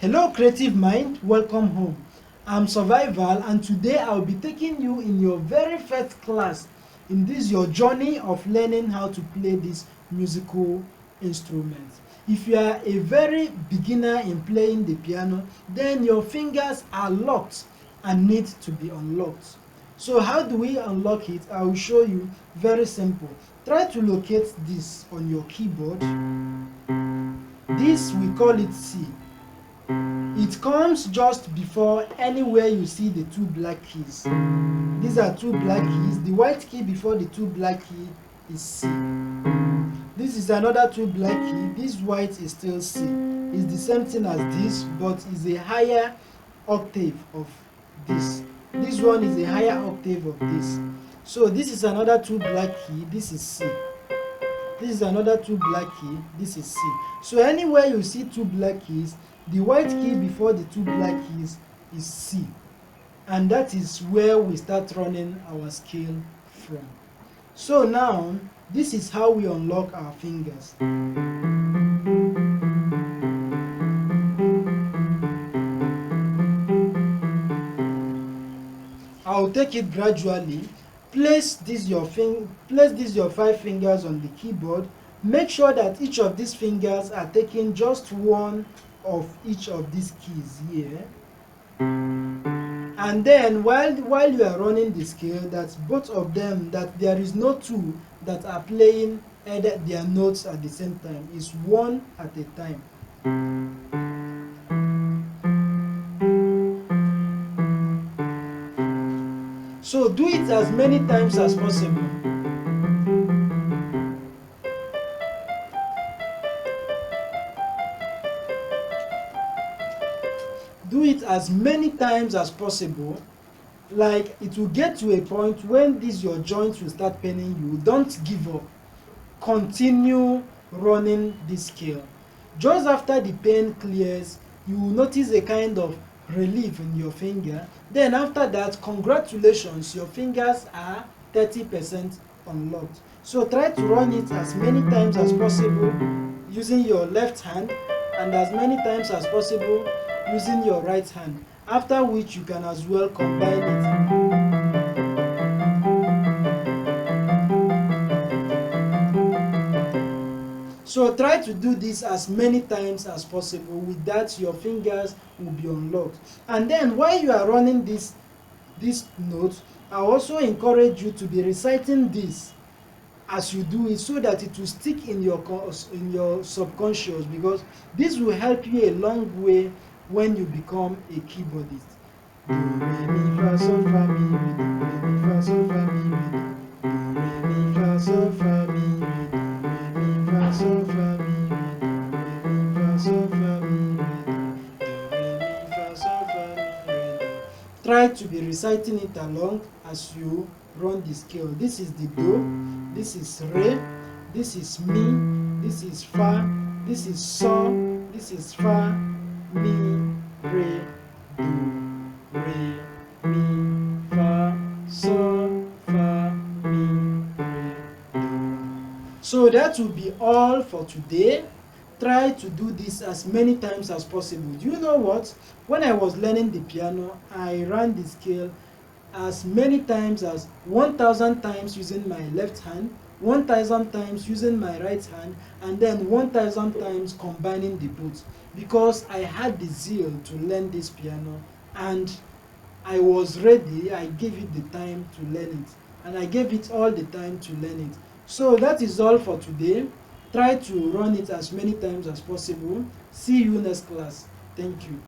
Hello creative mind, welcome home. I'm Survival and today I'll be taking you in your very first class in this your journey of learning how to play this musical instrument. If you are a very beginner in playing the piano, then your fingers are locked and need to be unlocked. So how do we unlock it? I will show you. Very simple. Try to locate this on your keyboard. This we call it C. It comes just before anywhere you see the two black keys. These are two black keys. The white key before the two black key is C. This is another two black key. This white is still C. It's the same thing as this, but is a higher octave of this. This one is a higher octave of this. So this is another two black key. This is C. This is another two black key. This is C. So anywhere you see two black keys, the white key before the two black keys is C. And that is where we start running our scale from. So now, this is how we unlock our fingers. I'll take it gradually. Place these your 5 fingers on the keyboard. Make sure that each of these fingers are taking just one of each of these keys here. And then while you are running the scale, that both of them, that there is no two that are playing either their notes at the same time. It's one at a time. So do it as many times as possible. Do it as many times as possible. Like, it will get to a point when your joints will start paining you. Don't give up. Continue running this scale. Just after the pain clears, you will notice a kind of relief in your finger. Then after that, congratulations, your fingers are 30% unlocked. So try to run it as many times as possible using your left hand and as many times as possible using your right hand, after which you can as well combine it. So try to do this as many times as possible. With that, your fingers will be unlocked. And then while you are running this note, I also encourage you to be reciting this as you do it, so that it will stick in your subconscious, because this will help you a long way when you become a keyboardist. Do, re, mi, fa, sol, fa, mi, re, do, re, mi, fa, sol, fa, mi, re, do, re, mi, fa, sol, fa, mi, re, do, re, mi, fa, sol, fa, mi, re, do, re, mi, fa, sol, fa, mi, re, do, re, mi, fa, sol, fa, mi, re, do. Try to be reciting it along as you run the scale. This is the do, this is re, this is mi, this is fa, this is sol, this is fa, mi, re, do, re, mi, fa, sol, fa, mi, re, do. So that will be all for today. Try to do this as many times as possible. Do you know what? When I was learning the piano, I ran the scale as many times as 1,000 times using my left hand, 1,000 times using my right hand, and then 1,000 times combining the both, because I had the zeal to learn this piano and I was ready. I gave it the time to learn it, and I gave it all the time to learn it. So that is all for today. Try to run it as many times as possible. See you next class. Thank you.